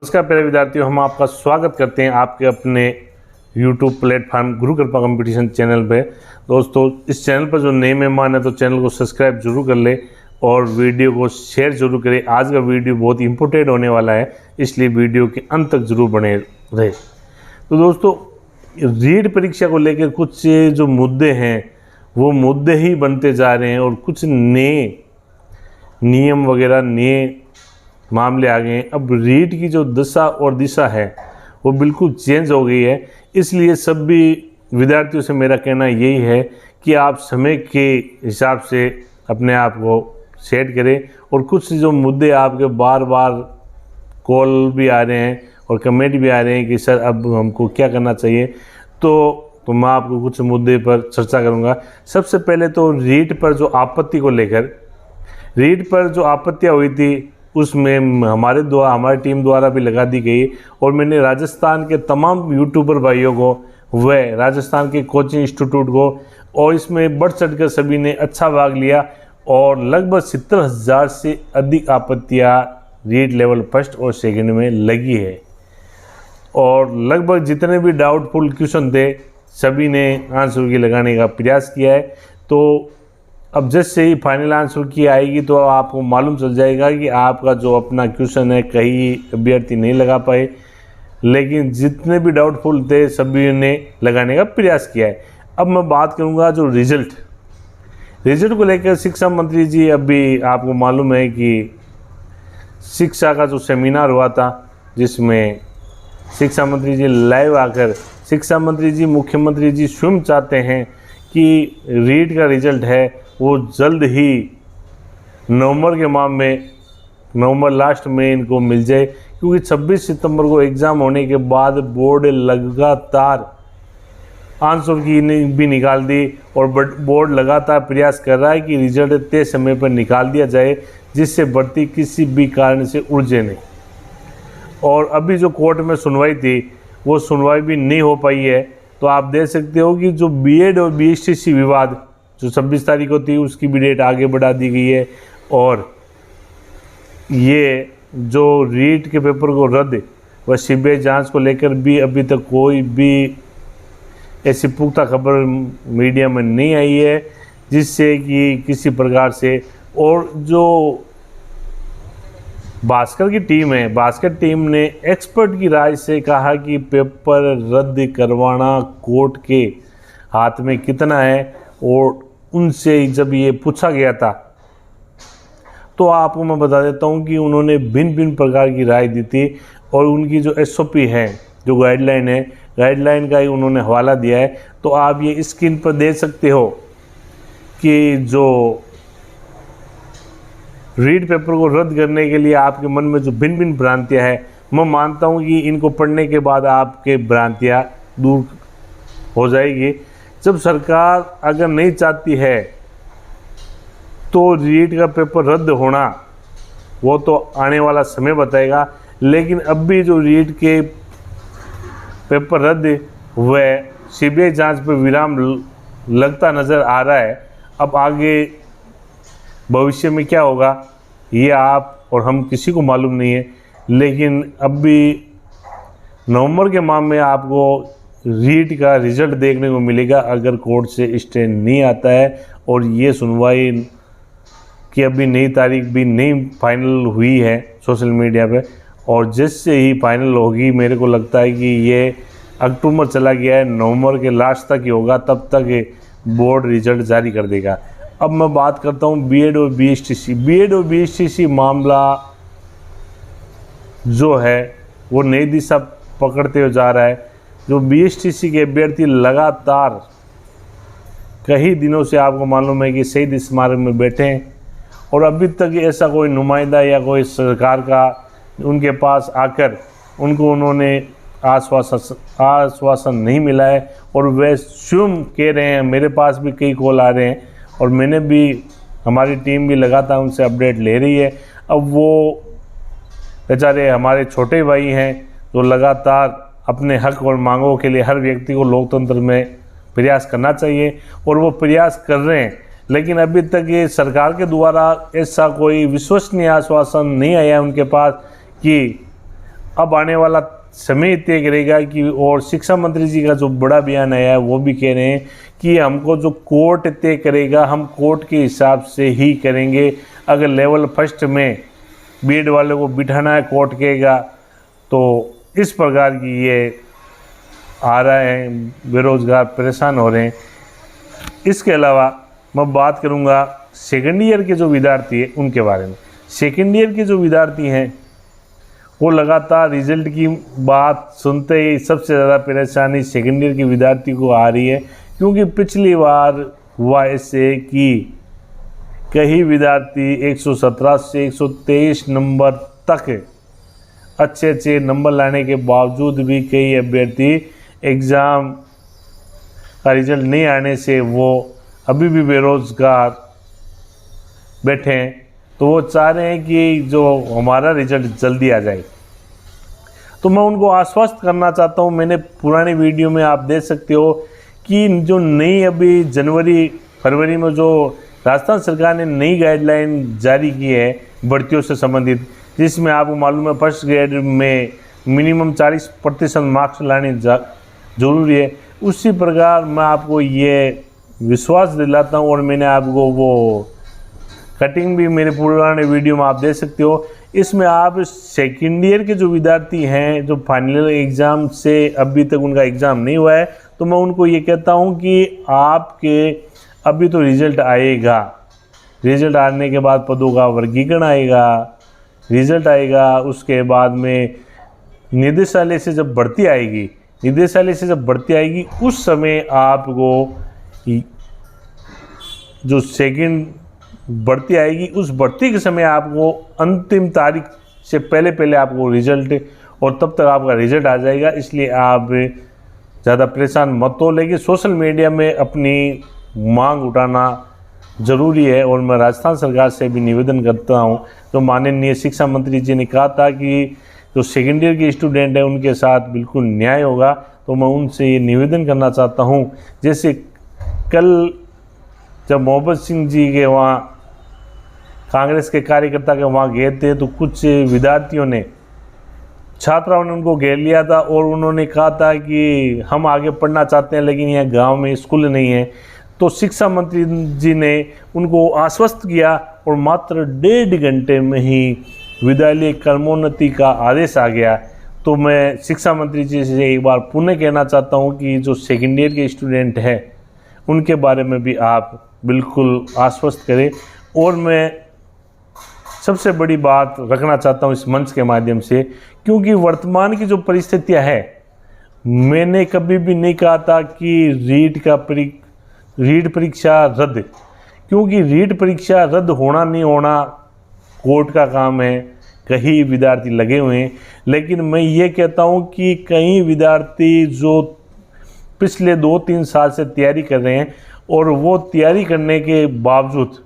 नमस्कार प्यारे विद्यार्थियों, हम आपका स्वागत करते हैं आपके अपने YouTube प्लेटफॉर्म गुरु कृपा कंपटीशन चैनल पे। दोस्तों, इस चैनल पर जो नए मेहमान है तो चैनल को सब्सक्राइब जरूर कर ले और वीडियो को शेयर जरूर करें। आज का वीडियो बहुत इंपॉर्टेंट होने वाला है, इसलिए वीडियो के अंत तक जरूर बने रहे। तो दोस्तों, रीट परीक्षा को लेकर कुछ जो मुद्दे हैं वो मुद्दे ही बनते जा रहे हैं और कुछ नए नियम वगैरह नए मामले आ गए हैं। अब रीट की जो दशा और दिशा है वो बिल्कुल चेंज हो गई है। इसलिए सभी विद्यार्थियों से मेरा कहना यही है कि आप समय के हिसाब से अपने आप को सेट करें। और कुछ जो मुद्दे आपके बार बार कॉल भी आ रहे हैं और कमेंट भी आ रहे हैं कि सर अब हमको क्या करना चाहिए, तो मैं आपको कुछ मुद्दे पर चर्चा करूंगा। सबसे पहले तो रीट पर जो आपत्ति को लेकर, रीट पर जो आपत्तियाँ हुई थी उसमें हमारी टीम द्वारा भी लगा दी गई और मैंने राजस्थान के तमाम यूट्यूबर भाइयों को व राजस्थान के कोचिंग इंस्टीट्यूट को और इसमें बढ़ चढ़ कर सभी ने अच्छा भाग लिया और लगभग 70,000 से अधिक आपत्तियाँ रीट लेवल फर्स्ट और सेकंड में लगी है। और लगभग जितने भी डाउटफुल क्वेश्चन थे सभी ने आंसर की लगाने का प्रयास किया है। तो अब जैसे ही फाइनल आंसर की आएगी तो आपको मालूम चल जाएगा कि आपका जो अपना क्वेश्चन है कहीं अभ्यर्थी नहीं लगा पाए, लेकिन जितने भी डाउटफुल थे सभी ने लगाने का प्रयास किया है। अब मैं बात करूंगा जो रिजल्ट को लेकर शिक्षा मंत्री जी, अभी आपको मालूम है कि शिक्षा का जो सेमिनार हुआ था जिसमें शिक्षा मंत्री जी लाइव आकर, शिक्षा मंत्री जी मुख्यमंत्री जी स्वयं चाहते हैं कि रीट का रिजल्ट है वो जल्द ही नवंबर के माह में, नवंबर लास्ट में इनको मिल जाए, क्योंकि 26 सितंबर को एग्ज़ाम होने के बाद बोर्ड लगातार आंसर की भी निकाल दी और बोर्ड लगातार प्रयास कर रहा है कि रिजल्ट तय समय पर निकाल दिया जाए जिससे भर्ती किसी भी कारण से उलझे नहीं। और अभी जो कोर्ट में सुनवाई थी वो सुनवाई भी नहीं हो पाई है। तो आप देख सकते हो कि जो बीएड और बीएसटीसी विवाद जो 26 तारीख को थी उसकी भी डेट आगे बढ़ा दी गई है। और ये जो रीट के पेपर को रद्द व सीबीआई जांच को लेकर भी अभी तक कोई भी ऐसी पुख्ता खबर मीडिया में नहीं आई है जिससे कि किसी प्रकार से, और जो भास्कर की टीम है, भास्कर टीम ने एक्सपर्ट की राय से कहा कि पेपर रद्द करवाना कोर्ट के हाथ में कितना है। और उनसे जब ये पूछा गया था तो आपको मैं बता देता हूँ कि उन्होंने भिन्न भिन्न प्रकार की राय दी थी और उनकी जो एसओपी है, जो गाइडलाइन है, गाइडलाइन का ही उन्होंने हवाला दिया है। तो आप ये स्क्रीन पर देख सकते हो कि जो रीट पेपर को रद्द करने के लिए आपके मन में जो भिन्न भिन्न भ्रांतियाँ हैं, मैं मानता हूँ कि इनको पढ़ने के बाद आपके भ्रांतियाँ दूर हो जाएगी। जब सरकार अगर नहीं चाहती है तो रीट का पेपर रद्द होना वो तो आने वाला समय बताएगा, लेकिन अब भी जो रीट के पेपर रद्द हुए सीबीआई जांच पर विराम लगता नज़र आ रहा है। अब आगे भविष्य में क्या होगा ये आप और हम किसी को मालूम नहीं है, लेकिन अब भी नवंबर के माह में आपको रीट का रिजल्ट देखने को मिलेगा अगर कोर्ट से स्टे नहीं आता है। और ये सुनवाई की अभी नई तारीख भी नहीं फाइनल हुई है सोशल मीडिया पे, और जैसे ही फाइनल होगी मेरे को लगता है कि ये अक्टूबर चला गया है, नवंबर के लास्ट तक ही होगा, तब तक बोर्ड रिजल्ट जारी कर देगा। अब मैं बात करता हूँ बीएड और बीएसटीसी। बीएड और बीएसटीसी मामला जो है वो नई दिशा पकड़ते हुए जा रहा है। जो बीएसटीसी के अभ्यर्थी लगातार कई दिनों से आपको मालूम है कि शहीद स्मारक में बैठे हैं और अभी तक ऐसा कोई नुमाइंदा या कोई सरकार का उनके पास आकर उन्होंने आश्वासन नहीं मिला है। और वे स्वयं कह रहे हैं, मेरे पास भी कई कॉल आ रहे हैं और मैंने भी, हमारी टीम भी लगातार उनसे अपडेट ले रही है। अब वो बेचारे हमारे छोटे भाई हैं जो लगातार अपने हक और मांगों के लिए हर व्यक्ति को लोकतंत्र में प्रयास करना चाहिए और वो प्रयास कर रहे हैं, लेकिन अभी तक ये सरकार के द्वारा ऐसा कोई विश्वसनीय आश्वासन नहीं आया उनके पास कि अब आने वाला समय तय करेगा कि, और शिक्षा मंत्री जी का जो बड़ा बयान आया है वो भी कह रहे हैं कि हमको जो कोर्ट तय करेगा हम कोर्ट के हिसाब से ही करेंगे। अगर लेवल फर्स्ट में बीएड वाले को बिठाना है कोर्ट कहेगा, तो इस प्रकार की ये आ रहा है, बेरोजगार परेशान हो रहे हैं। इसके अलावा मैं बात करूंगा सेकेंड ईयर के जो विद्यार्थी हैं उनके बारे में। सेकेंड ईयर के जो विद्यार्थी हैं वो लगातार रिजल्ट की बात सुनते ही सबसे ज़्यादा परेशानी सेकेंड ईयर के विद्यार्थी को आ रही है, क्योंकि पिछली बार हुआ ऐसे कि कई विद्यार्थी 117 से 123 नंबर तक अच्छे नंबर लाने के बावजूद भी कई अभ्यर्थी एग्ज़ाम का रिजल्ट नहीं आने से वो अभी भी बेरोज़गार बैठे हैं। तो वो चाह रहे हैं कि जो हमारा रिजल्ट जल्दी आ जाए। तो मैं उनको आश्वस्त करना चाहता हूँ, मैंने पुरानी वीडियो में आप देख सकते हो कि जो नई अभी जनवरी फरवरी में जो राजस्थान सरकार ने नई गाइडलाइन जारी की है भर्तियों से संबंधित, जिसमें आपको मालूम है फर्स्ट ग्रेड में मिनिमम 40% मार्क्स लाने ज़रूरी है, उसी प्रकार मैं आपको ये विश्वास दिलाता हूँ। और मैंने आपको वो कटिंग भी मेरे पुराने वीडियो में आप देख सकते हो। इसमें आप सेकेंड ईयर के जो विद्यार्थी हैं जो फाइनल एग्ज़ाम से अभी तक उनका एग्ज़ाम नहीं हुआ है, तो मैं उनको ये कहता हूँ कि आपके अभी तो रिज़ल्ट आएगा, रिज़ल्ट आने के बाद पदों का वर्गीकरण आएगा, रिज़ल्ट आएगा, उसके बाद में निदेशालय से जब भर्ती आएगी, निदेशालय से जब भर्ती आएगी उस समय आपको जो सेकंड भर्ती आएगी उस भर्ती के समय आपको अंतिम तारीख से पहले आपको रिजल्ट, और तब तक आपका रिजल्ट आ जाएगा। इसलिए आप ज़्यादा परेशान मत हो, लेकिन सोशल मीडिया में अपनी मांग उठाना ज़रूरी है। और मैं राजस्थान सरकार से भी निवेदन करता हूं, जो माननीय शिक्षा मंत्री जी ने कहा था कि जो सेकेंड ईयर के स्टूडेंट हैं उनके साथ बिल्कुल न्याय होगा, तो मैं उनसे ये निवेदन करना चाहता हूं। जैसे कल जब मोहब्बत सिंह जी के वहाँ कांग्रेस के कार्यकर्ता के वहाँ गए थे, तो कुछ विद्यार्थियों ने, छात्राओं ने उनको घेर लिया था और उन्होंने कहा था कि हम आगे पढ़ना चाहते हैं लेकिन यहाँ गांव में स्कूल नहीं है। तो शिक्षा मंत्री जी ने उनको आश्वस्त किया और मात्र 1.5 घंटे में ही विद्यालय क्रमोन्नति का आदेश आ गया। तो मैं शिक्षा मंत्री जी से एक बार पुनः कहना चाहता हूँ कि जो सेकेंड ईयर के स्टूडेंट हैं उनके बारे में भी आप बिल्कुल आश्वस्त करें। और मैं सबसे बड़ी बात रखना चाहता हूँ इस मंच के माध्यम से, क्योंकि वर्तमान की जो परिस्थितियाँ है, मैंने कभी भी नहीं कहा था कि रीट परीक्षा रद्द, क्योंकि रीट परीक्षा रद्द होना नहीं होना कोर्ट का काम है, कई विद्यार्थी लगे हुए हैं। लेकिन मैं ये कहता हूँ कि कई विद्यार्थी जो पिछले 2-3 साल से तैयारी कर रहे हैं और वो तैयारी करने के बावजूद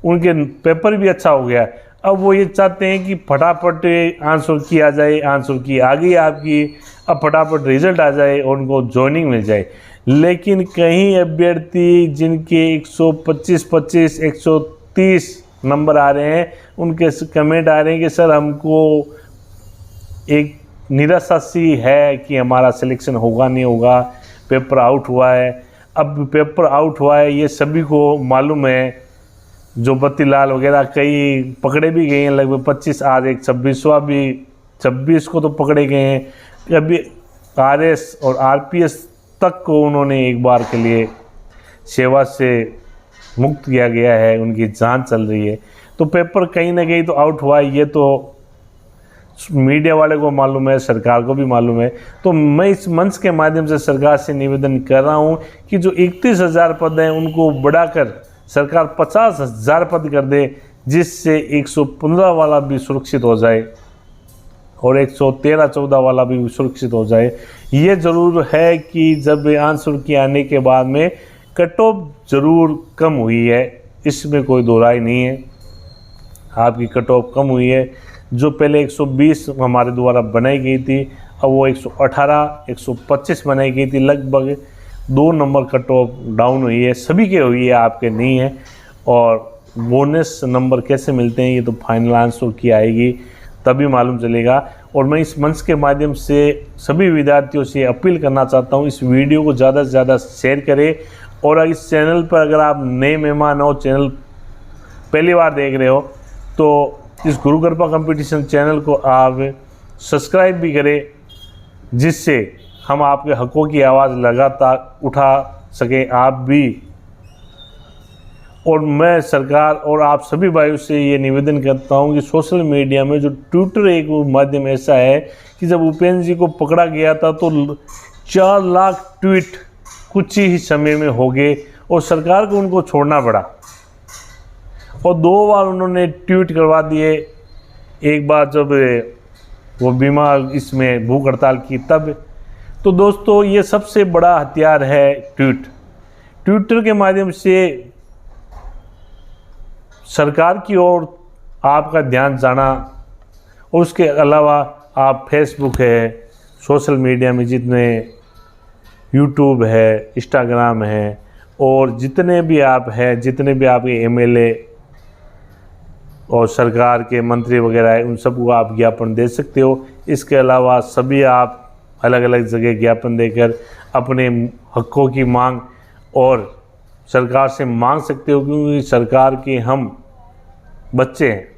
उनके पेपर भी अच्छा हो गया, अब वो ये चाहते हैं कि फटाफट आंसर की आ जाए, आंसर की आ गई आपकी, अब फटाफट रिजल्ट आ जाए और उनको जॉइनिंग मिल जाए। लेकिन कई अभ्यर्थी जिनके 125, 130 नंबर आ रहे हैं, उनके कमेंट आ रहे हैं कि सर हमको एक निराशा सी है कि हमारा सिलेक्शन होगा नहीं होगा, पेपर आउट हुआ है। अब पेपर आउट हुआ है ये सभी को मालूम है, जो बत्तीलाल वगैरह कई पकड़े भी गए हैं, लगभग 25, आज एक 26वां भी 26 को तो पकड़े गए हैं। अभी RS और RPS तक को उन्होंने एक बार के लिए सेवा से मुक्त किया गया है, उनकी जांच चल रही है। तो पेपर कहीं ना कहीं तो आउट हुआ है, ये तो मीडिया वाले को मालूम है, सरकार को भी मालूम है। तो मैं इस मंच के माध्यम से सरकार से निवेदन कर रहा हूँ कि जो 31,000 पद हैं उनको बढ़ाकर सरकार 50,000 पद कर दे, जिससे 115 वाला भी सुरक्षित हो जाए और 113-14 वाला भी सुरक्षित हो जाए। ये ज़रूर है कि जब आंसर की आने के बाद में कट ऑफ ज़रूर कम हुई है, इसमें कोई दो राय नहीं है। आपकी कट ऑफ कम हुई है, जो पहले 120 हमारे द्वारा बनाई गई थी, अब वो 118, 125 बनाई गई थी, लगभग 2 नंबर कट ऑफ डाउन हुई है। सभी के हुई है, आपके नहीं है। और बोनस नंबर कैसे मिलते हैं ये तो फाइनल आंसर की आएगी तभी मालूम चलेगा। और मैं इस मंच के माध्यम से सभी विद्यार्थियों से अपील करना चाहता हूँ, इस वीडियो को ज़्यादा से ज़्यादा शेयर करें। और इस चैनल पर अगर आप नए मेहमान हो, चैनल पहली बार देख रहे हो, तो इस गुरु कृपा कंपटीशन चैनल को आप सब्सक्राइब भी करें, जिससे हम आपके हकों की आवाज़ लगातार उठा सकें आप भी। और मैं सरकार और आप सभी भाइयों से ये निवेदन करता हूँ कि सोशल मीडिया में जो ट्विटर एक माध्यम ऐसा है कि जब उपेंद्र जी को पकड़ा गया था तो 4 लाख ट्वीट कुछ ही समय में हो गए और सरकार को उनको छोड़ना पड़ा। और 2 बार उन्होंने ट्वीट करवा दिए, एक बार जब वो बीमार इसमें भूख हड़ताल की तब। तो दोस्तों, ये सबसे बड़ा हथियार है ट्विटर के माध्यम से सरकार की ओर आपका ध्यान जाना। और उसके अलावा आप फेसबुक है, सोशल मीडिया में जितने यूट्यूब है, इंस्टाग्राम है, और जितने भी आप हैं, जितने भी आपके एमएलए और सरकार के मंत्री वगैरह है, उन सबको आप ज्ञापन दे सकते हो। इसके अलावा सभी आप अलग अलग जगह ज्ञापन देकर अपने हकों की मांग और सरकार से मांग सकते हो, क्योंकि सरकार के हम बच्चे हैं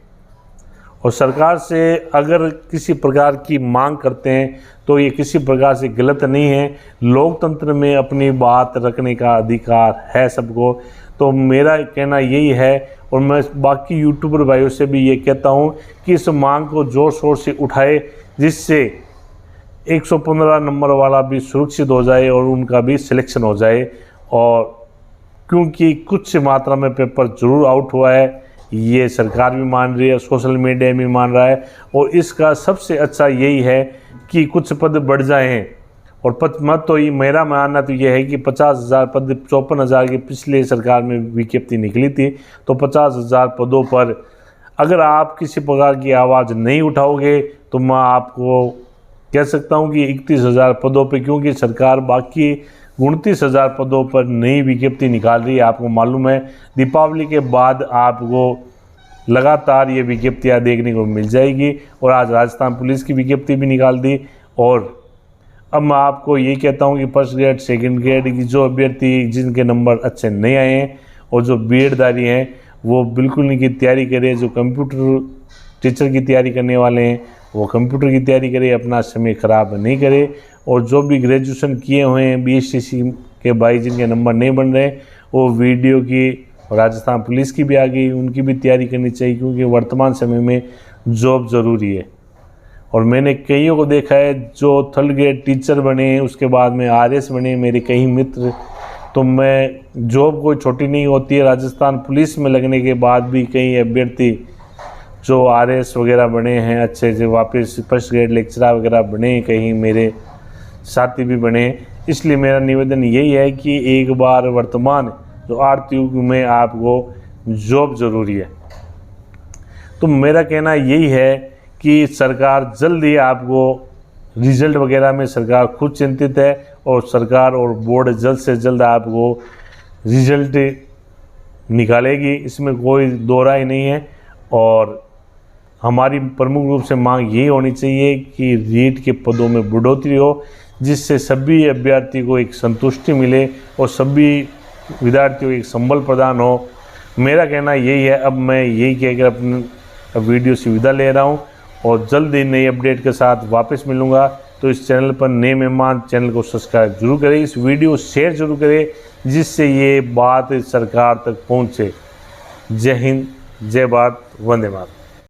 और सरकार से अगर किसी प्रकार की मांग करते हैं तो ये किसी प्रकार से गलत नहीं है। लोकतंत्र में अपनी बात रखने का अधिकार है सबको। तो मेरा कहना यही है, और मैं बाकी यूट्यूबर भाइयों से भी ये कहता हूँ कि इस मांग को ज़ोर शोर से उठाए, जिससे 115 नंबर वाला भी सुरक्षित हो जाए और उनका भी सिलेक्शन हो जाए। और क्योंकि कुछ मात्रा में पेपर ज़रूर आउट हुआ है, ये सरकार भी मान रही है, सोशल मीडिया भी मान रहा है। और इसका सबसे अच्छा यही है कि कुछ पद बढ़ जाए हैं। और मत तो ये मेरा मानना तो ये है कि 50,000 पद, 54,000 की पिछले सरकार में विज्ञप्ति निकली थी, तो 50,000 पदों पर अगर आप किसी प्रकार की आवाज़ नहीं उठाओगे तो मैं आपको कह सकता हूँ कि 31,000 पदों पर, क्योंकि सरकार बाकी 29,000 पदों पर नई विज्ञप्ति निकाल रही है। आपको मालूम है, दीपावली के बाद आपको लगातार ये विज्ञप्तियाँ देखने को मिल जाएगी। और आज राजस्थान पुलिस की विज्ञप्ति भी निकाल दी। और अब मैं आपको ये कहता हूँ कि फर्स्ट ग्रेड, सेकंड ग्रेड की जो अभ्यर्थी जिनके नंबर अच्छे नहीं आए हैं और जो बीएडधारी हैं, वो बिल्कुल इनकी तैयारी करें। जो कंप्यूटर टीचर की तैयारी करने वाले हैं वो कंप्यूटर की तैयारी करें, अपना समय ख़राब नहीं करें। और जो भी ग्रेजुएशन किए हुए हैं, बीएसटीसी के भाई जिनके नंबर नहीं बन रहे, वो वीडियो की, राजस्थान पुलिस की भी आ गई, उनकी भी तैयारी करनी चाहिए, क्योंकि वर्तमान समय में जॉब ज़रूरी है। और मैंने कईयों को देखा है जो थर्ड ग्रेड टीचर बने, उसके बाद में आरएस बने, मेरे कई मित्र। तो मैं जॉब कोई छोटी नहीं होती है। राजस्थान पुलिस में लगने के बाद भी कई अभ्यर्थी जो आरएस वगैरह बने हैं, अच्छे से वापस फर्स्ट ग्रेड लेक्चरर वगैरह बने, कहीं मेरे साथी भी बने। इसलिए मेरा निवेदन यही है कि एक बार वर्तमान जो आर्थिक युग में आपको जॉब ज़रूरी है। तो मेरा कहना यही है कि सरकार जल्दी आपको रिजल्ट वगैरह में सरकार खुद चिंतित है, और सरकार और बोर्ड जल्द से जल्द आपको रिजल्ट निकालेगी, इसमें कोई दो राय नहीं है। और हमारी प्रमुख रूप से मांग यही होनी चाहिए कि रीट के पदों में बढ़ोतरी हो, जिससे सभी अभ्यर्थी को एक संतुष्टि मिले और सभी विद्यार्थियों को एक संबल प्रदान हो। मेरा कहना यही है। अब मैं यही कहकर अपनी वीडियो से विदा ले रहा हूँ और जल्द ही नई अपडेट के साथ वापस मिलूँगा। तो इस चैनल पर नए मेहमान चैनल को सब्सक्राइब जरूर करें, इस वीडियो शेयर जरूर करें, जिससे ये बात सरकार तक पहुँचे। जय हिंद, जय भारत, वंदे मातरम।